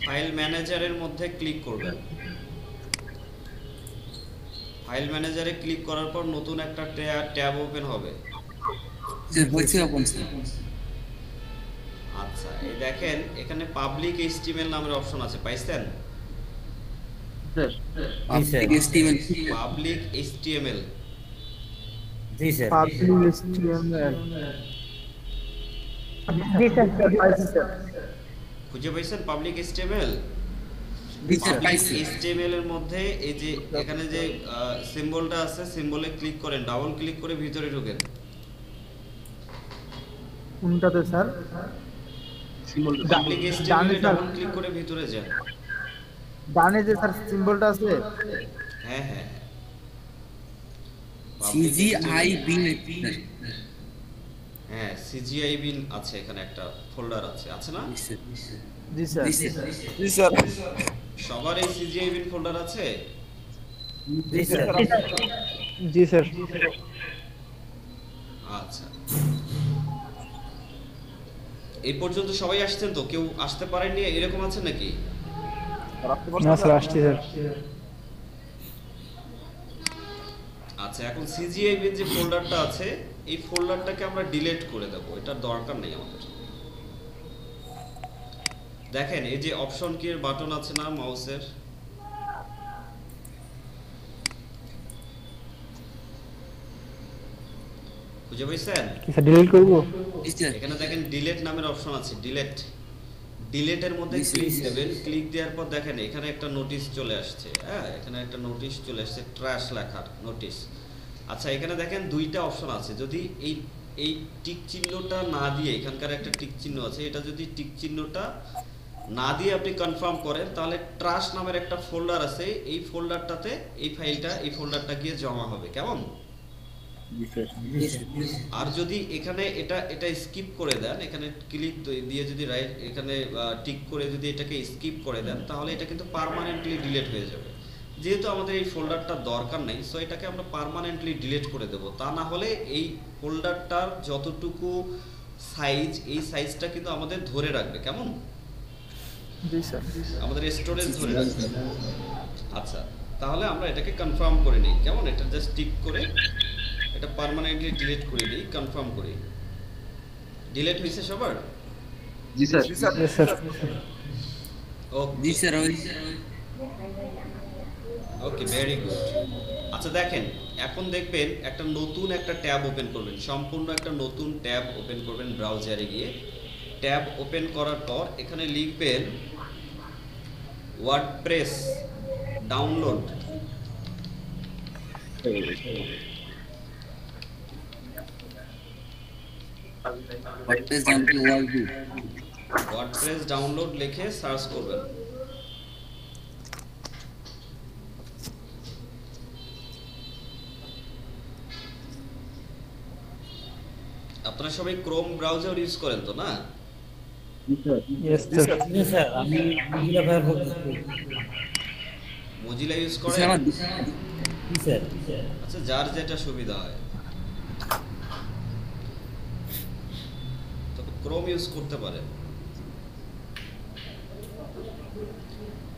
ফাইল ম্যানেজারের মধ্যে ক্লিক করবেন। ফাইল ম্যানেজারে ক্লিক করার পর নতুন একটা ট্যাব ওপেন হবে। স্যার হয়েছে ওপেন স্যার। আচ্ছা এই দেখেন এখানে পাবলিক এইচটিএমএল নামের অপশন আছে, পাইছেন? Public HTML। Public HTML. জি স্যার। Public HTML। জি স্যার। পাইছি স্যার। খুঁজে পাইছেন পাবলিক এইচটিএমএল? জি স্যার পাবলিক পাইছি। এইচটিএমএল এর মধ্যে এই যে এখানে যে সিম্বলটা আছে, সিম্বলে ক্লিক করেন, ডাবল ক্লিক করে ভিতরে ঢোকেন। কোনটাতে স্যার? পাবলিক এইচটিএমএল এ ডাবল ক্লিক করে ভিতরে যান। ডানে যে স্যার সিম্বলটা আছে? হ্যাঁ হ্যাঁ। CGIB হ্যাঁ সিজিআই বিন আছে, এখানে একটা ফোল্ডার আছে, আছে না? জি স্যার। জি স্যার। সবার এই সিজিআই বিন ফোল্ডার আছে? জি স্যার। জি স্যার। আচ্ছা এই পর্যন্ত সবাই আসছেন তো? কেউ আসতে পারেননি এরকম আছে নাকি? না স্যার, আসছি স্যার। আচ্ছা এখন সিজিআই বিন যে ফোল্ডারটা আছে, এই ফোল্ডারটাকে আমরা ডিলিট করে দেব, এটার দরকার নেই আমাদের। দেখেন এই যে অপশন কি এর বাটন আছে না মাউসের, খুঁজে পাইছেন? কি স্যার ডিলিট করব? এখানে দেখেন ডিলিট নামের অপশন আছে, ডিলিটের মধ্যে ক্লিক দেবেন। ক্লিক দেওয়ার পর দেখেন এখানে একটা নোটিশ চলে আসছে। হ্যাঁ এখানে একটা নোটিশ চলে আসছে, ট্র্যাশ লেখার নোটিশ। আচ্ছা এখানে দেখেন দুইটা অপশন আছে, যদি এই টিক চিহ্নটা না দিয়ে, এখানকার একটা টিক চিহ্ন আছে, এটা যদি টিক চিহ্নটা না দিয়ে আপনি কনফার্ম করেন তাহলে ট্রাশ নামের একটা ফোল্ডার আছে, এই ফোল্ডারটাতে এই ফোল্ডারটা গিয়ে জমা হবে। কেমন? আর যদি এখানে এটা স্কিপ করে দেন, এখানে ক্লিক দিয়ে যদি রাইট এখানে টিক করে যদি এটাকে স্কিপ করে দেন তাহলে এটা কিন্তু পার্মানেন্টলি ডিলিট হয়ে যাবে। যেহেতু আমাদের এই ফোল্ডারটা দরকার নেই, সো এটাকে আমরা পার্মানেন্টলি ডিলিট করে দেব। তা না হলে এই ফোল্ডারটার যতটুকু সাইজ, এই সাইজটা কিন্তু আমাদের ধরে রাখবে। কেমন? জি স্যার। আমাদের স্টোরেজ ধরে রাখবে। আচ্ছা তাহলে আমরা এটাকে কনফার্ম করে নিই। কেমন? এটা জাস্ট টিক করে এটা পার্মানেন্টলি ডিলিট করে দিই, কনফার্ম করি। ডিলিট হয়েছে সবার? জি sir. Yes sir. Okay sir. Okay very good. আচ্ছা দেখেন এখন দেখবেন একটা নতুন একটা ট্যাব ওপেন করবেন, সম্পূর্ণ একটা নতুন ট্যাব ওপেন করবেন ব্রাউজারে গিয়ে। ট্যাব ওপেন করার পর এখানে লিখবেন WordPress download. WordPress download WordPress download লিখে সার্চ করবেন। আপনারা সবাই ক্রোম ব্রাউজার ইউজ করেন তো না? Yes sir. জি স্যার, আমি মজিলা ফায়ারফক্স করি। মজিলা ইউজ করেন? জি স্যার। আচ্ছা, যার যেটা সুবিধা হয়। তবে ক্রোম ইউজ করতে পারেন।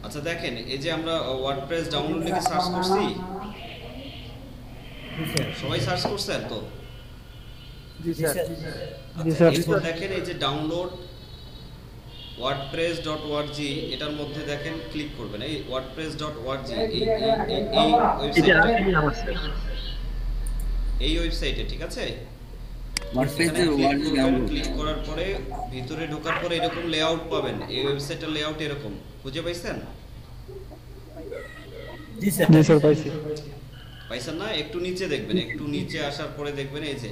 আচ্ছা দেখেন, এই যে আমরা ওয়ার্ডপ্রেস ডাউনলোড লিখে সার্চ করছি, জি স্যার। সবাই সার্চ করছেন তো? জি জি স্যার। স্যার। জি স্যার। এরপর দেখেন এই যে ডাউনলোড wordpress.org, এটার মধ্যে দেখেন ক্লিক করবেন। এই wordpress.org এই এটা ওয়েবসাইটে, আসেনি আমার স্যার। এই ওয়েবসাইটে, ঠিক আছে? ক্লিক করার পরে ভিতরে ঢোকার পরে এরকম লেআউট পাবেন। এই ওয়েবসাইটের লেআউট এরকম, খুঁজে পাইছেন? জি স্যার। জি স্যার পাইছি। পাইছেন না? একটু নিচে দেখবেন, একটু নিচে আসার পরে দেখবেন এই যে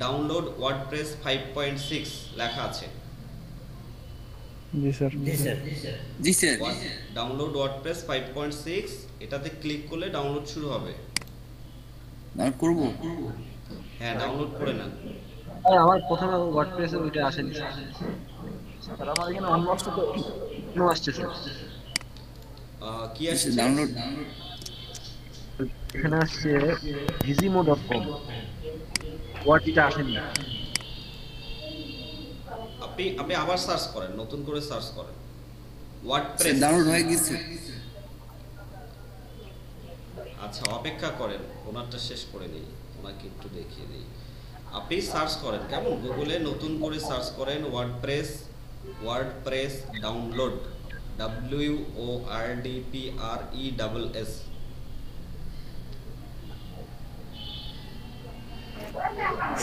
ডাউনলোড ওয়ার্ডপ্রেস 5.6 লেখা আছে। জি স্যার। জি স্যার। জি স্যার। ডাউনলোড ওয়ার্ডপ্রেস 5.6, এটাতে ক্লিক করলে ডাউনলোড শুরু হবে। ডাউনলোড করব? হ্যাঁ, ডাউনলোড করে নেন। আমার প্রথমে ওয়ার্ডপ্রেসে ওইটা আসেনি স্যার। স্যার আমার এখানে অন্য আসছে তো। নো আসছে স্যার। কি আসছে? ডাউনলোড এখানে আসছে vizimo.com, ওয়ার্ডটা আসেনি। আপনি আবার সার্চ করেন, নতুন করে সার্চ করেন ওয়ার্ডপ্রেস। ডাউনলোড হয়ে গেছে। আচ্ছা, অপেক্ষা করেন, ওনারটা শেষ করে দিই, ওনাকে একটু দেখিয়ে দিই। আপনি সার্চ করেন, কেমন, গুগলে নতুন করে সার্চ করেন WordPress download, WORDPRESS।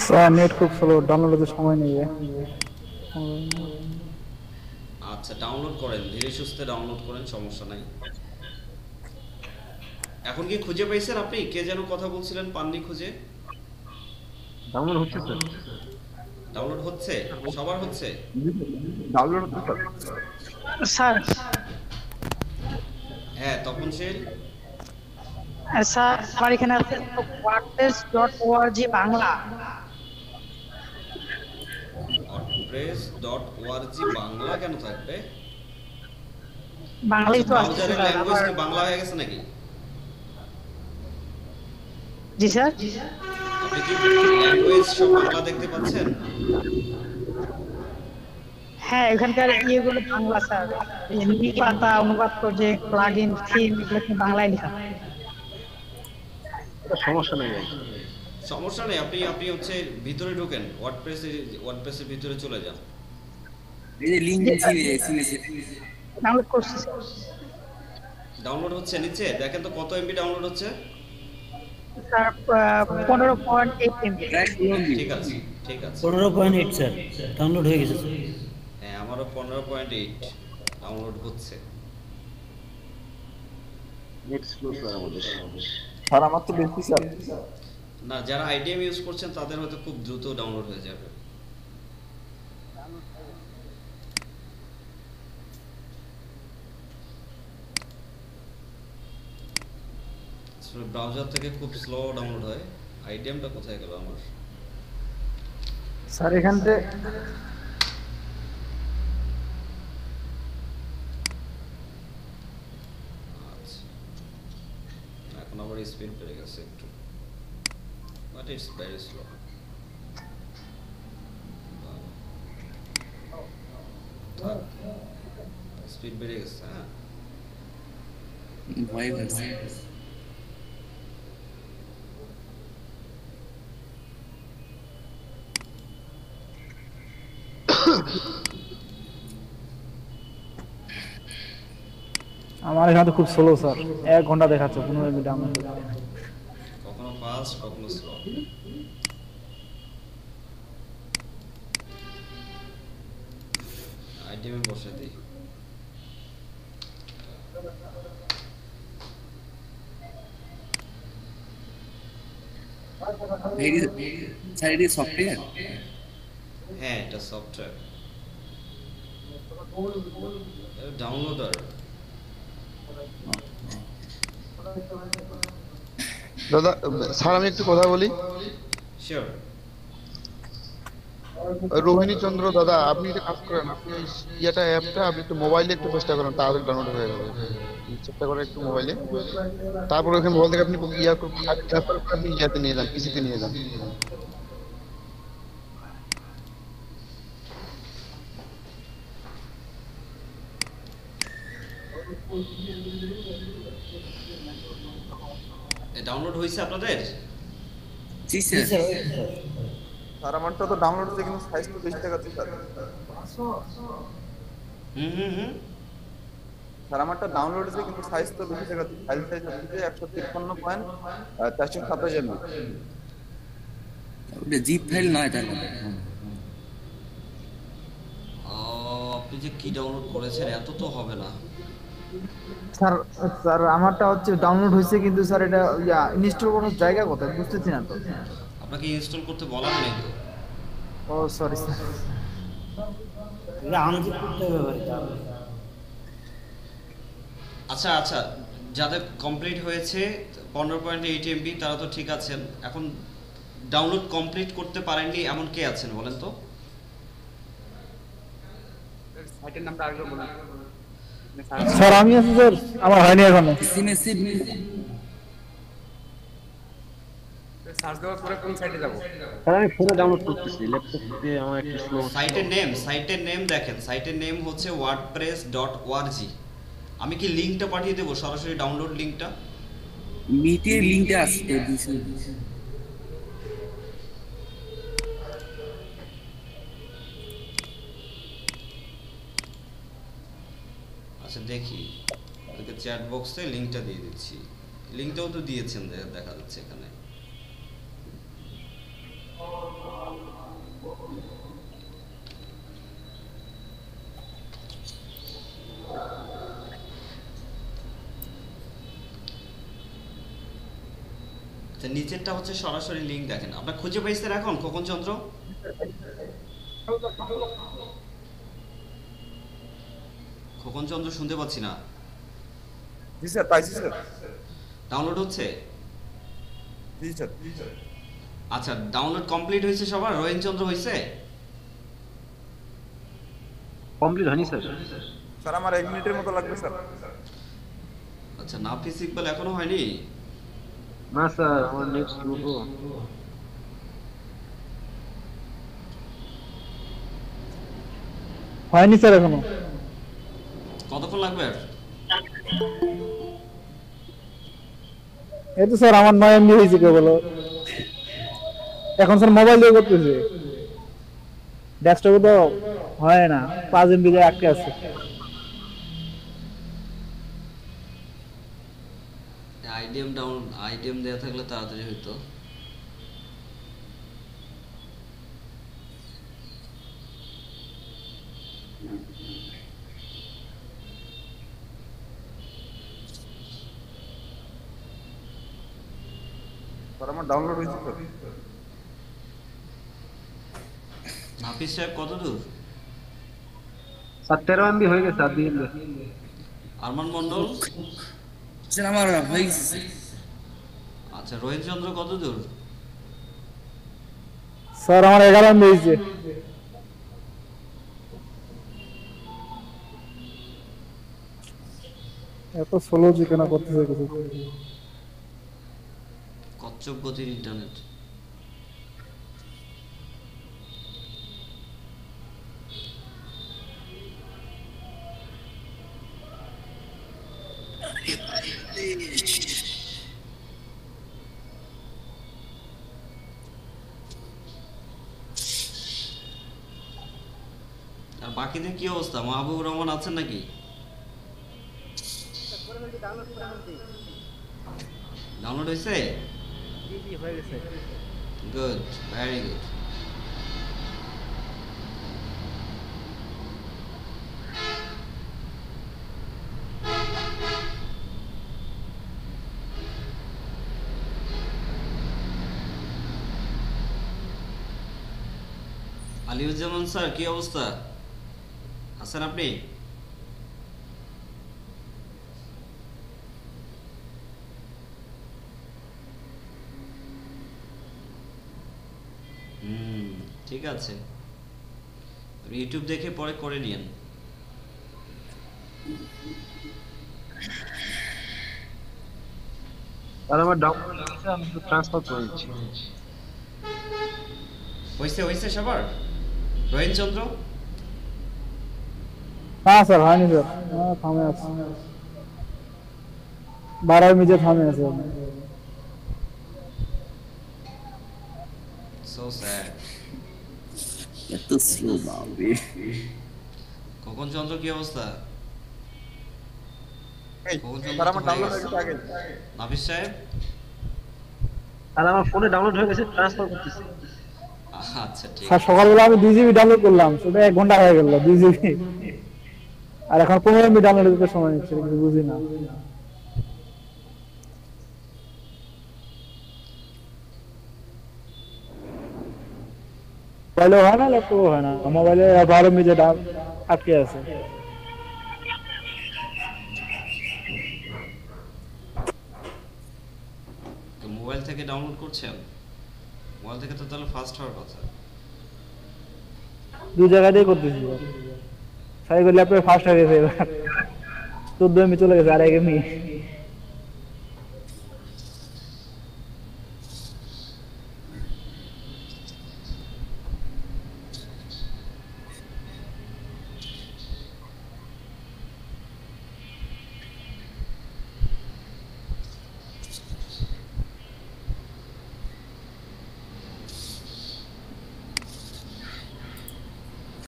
Sir net খুব স্লো, ডাউনলোড হতে সময় নেবে। আচ্ছা, ডাউনলোড করেন, ধীরে সুস্থে ডাউনলোড করেন, সমস্যা নাই। এখন কি খুঁজে পাইছেন আপনি? কে যেন কথা বলছিলেন, পাননি খুঁজে? ডাউনলোড হচ্ছে স্যার। ডাউনলোড হচ্ছে? সবার হচ্ছে? ডাউনলোড হচ্ছে স্যার হ্যাঁ, তখন সে স্যার আমার এখানে আছে wordpress.org বাংলা। wordpress.org বাংলা কেন থাকবে? বাংলাই তো আছে ব্রাউজারের স্যার। ল্যাঙ্গুয়েজ আবার কি বাংলা হয়ে গেছে নাকি? জি স্যার। আপনি কি ল্যাঙ্গুয়েজ সব বাংলা দেখতে পাচ্ছেন? হ্যাঁ, এখানকার ইয়েগুলো বাংলা স্যার। হিন্দি পাতা অনুবাদ করে প্লাগইন থিম এগুলো কি বাংলায় লেখা। এটা সমস্যা নেই ভাই। সমস্যা নেই, আপনি হচ্ছে ভিতরে ঢোকেন, ওয়ার্ডপ্রেসের ভিতরে চলে যান। এই যে লিংক এসএমএস ডাউনলোড করছি স্যার। ডাউনলোড হচ্ছে, নিচে দেখেন তো কত এমবি ডাউনলোড হচ্ছে। Sir 15.8 MB. ঠিক আছে, ঠিক আছে। 15.8 স্যার, ডাউনলোড হয়ে গেছে স্যার। হ্যাঁ, আমারও 15.8 ডাউনলোড হচ্ছে। নেট স্লো স্যার আমাদের। স্যার আমার তো বেশি স্যার। না, যারা আইডিএম ইউজ করছেন তাদের হয়তো খুব দ্রুত ডাউনলোড হয়ে যাবে। আসলে ব্রাউজার থেকে খুব স্লো ডাউনলোড হয়। আইডিএমটা কোথায় গেল আমার? স্যার এখান থেকে আচ্ছা, এখন আবার স্পিড বেড়ে গেছে একটু, but it's very slow. Speed বেড়ে গেছে। হ্যাঁ, ভয় পাচ্ছে। আমার এখানে তো খুব স্লো স্যার, 1 ঘন্টা দেখাচ্ছে 15 মিনিট ডাউনলোড। কখনো ফাস্ট কখনো স্লো। আইডিএমে বসে দিই। স্যার এটি সফটওয়্যার? হ্যাঁ, এটা সফটওয়্যার। ডাউনলোডার। দাদা স্যার আমি একটু কথা বলি। শিওর। রোহিণী চন্দ্র দাদা, আপনি একটা কাজ করেন, আপনি ওই অ্যাপটা আপনি একটু মোবাইলে একটু চেষ্টা করেন, তাড়াতাড়ি ডাউনলোড হয়ে যাবে। চেষ্টা করেন একটু মোবাইলে, তারপর ওখানে মোবাইল থেকে আপনি ট্রান্সফার করে আপনি ইয়াতে নিয়ে যান, পিসিতে নিয়ে যান। ডাউনলোড হয়েছে আপনাদের? জি স্যার। স্যার আমারটা তো ডাউনলোড হচ্ছে কিন্তু সাইজ তো বেশি দেখাচ্ছে স্যার। স্যার আমারটা ডাউনলোড হচ্ছে কিন্তু সাইজ তো বেশি দেখাচ্ছে, ফাইল সাইজ হচ্ছে 153.427 MB। ওটা জিপ ফাইল নয় তাহলে। আপনি যে কি ডাউনলোড করেছেন এত তো হবে না। স্যার স্যার আমারটা হচ্ছে ডাউনলোড হয়েছে কিন্তু স্যার এটা ইনস্টল করার জায়গা কোথায় বুঝতেছি না তো। আপনাকে ইনস্টল করতে বলা নেই তো? ও সরি স্যার। এটা আনজিপ করতে হবে ভাই তাহলে। আচ্ছা আচ্ছা, যাদের কমপ্লিট হয়েছে 15.8 MB তারা তো ঠিক আছেন। এখন ডাউনলোড কমপ্লিট করতে পারেননি এমন কে আছেন বলেন তো? সাইটের নামটা আরেকবার বলুন। স্যার আমি আছি স্যার, আমার হয়নি এখনো। সিমেসিভ সার্চ দেওয়ার পরে কোন সাইটে যাব? স্যার আমি ফোনে ডাউনলোড করতেছি, ল্যাপটপে আমার একটু স্লো। সাইটের নেম দেখেন, সাইটের নেম হচ্ছে wordpress.org। আমি কি লিংকটা পাঠিয়ে দেবো, সরাসরি ডাউনলোড লিংকটা? মিটের লিংকটা আছে দিছেন। আচ্ছা দেখি, ওকে চ্যাট বক্সে লিংকটা দিয়ে দিচ্ছি। লিংকটাও তো দিয়েছেন, দেখা যাচ্ছে এখানে। নিচেরটা হচ্ছে সরাসরি লিংক দেখেন। আপনার খুঁজে পাইছেন এখন খোকন চন্দ্র? খোকন চন্দ্র শুনতে পাচ্ছি না। জি স্যার, পাইছি স্যার। ডাউনলোড হচ্ছে? জি স্যার। আচ্ছা, ডাউনলোড কমপ্লিট হয়েছে সবার? রোহিণ চন্দ্র হয়েছে? কমপ্লিট হয়নি স্যার। স্যার আমার 1 মিনিটের মতো লাগবে স্যার। আচ্ছা, নাফিস ইকবাল এখনো হয়নি? না স্যার, আমার নেট স্লো তো। হয়নি স্যার এখনো। কতক্ষণ লাগবে আর? এই তো স্যার আমার 9 MB হয়েছে কেবল। এখন স্যার মোবাইল দিয়ে করতেছে, ডেস্কটপে তো হয় না, 5 MB দিয়ে আটকে আছে। আইডিএম দেয়া থাকলে তাড়াতাড়ি হইতো। স্যার আমার ডাউনলোড হয়েছে স্যার। নাফিস সাহেব কত দূর? স্যার 13 MB হয়ে গেছে, আর 2 MB। আরমান মন্ডল? স্যার আমার হয়ে গেছে স্যার। আচ্ছা, রোহিত চন্দ্র কত দূর? স্যার আমার 11 MB হয়েছে। এত স্লো জিকেনা করতেছে কিছু। কচ্ছপ গতির ইন্টারনেট। আর বাকিদের কি অবস্থা? মাহবুবুর রহমান আছেন নাকি? ডাউনলোড হয়েছে? Good, very good. Aliuzzaman sir কি অবস্থা? আছেন আপনি? ঠিক আছে, ইউটিউব দেখে পরে করে নিয়েন। আর আমার ডাউনলোড হয়েছে, আমি তো ট্রান্সফার করে দিচ্ছি। হয়েছে সবার? রহিন চন্দ্র? না স্যার হয়নি স্যার, থামে আছে 12 মিনিটে থামে আছে। So sad. এত স্লো বাবরে। খোকন চন্দ্র কি অবস্থা? খোকন চন্দ্র স্যার তো আমার হয়ে ডাউনলোড গেছে। হয়ে গেছে আগে। নাফিস সাহেব? আর আমার ফোনে ডাউনলোড হয়ে গেছে, ট্রান্সফার করতেছি। আচ্ছা ঠিক স্যার আছে। সকালবেলা আমি 2 জিবি ডাউনলোড করলাম, সেটা 1 ঘন্টা হয়ে গেল 2 জিবি, আর এখন 15 মিনিট ডাউনলোড করতে সময় নিচ্ছে, কিছু বুঝি না। মোবাইলে হয় না, ল্যাপটপে হয় না, মোবাইলে 12 মিনিটে আটকে আছে। তো মোবাইল থেকে ডাউনলোড করছেন? মোবাইল থেকে তো তাহলে ফাস্ট হওয়ার কথা। 2 জায়গাতেই করতেছি স্যার, সাইকেল ল্যাপটপে ফাস্ট হয়ে গেছে এবার, 14 এমবি চলে গেছে আর 1 এমবি।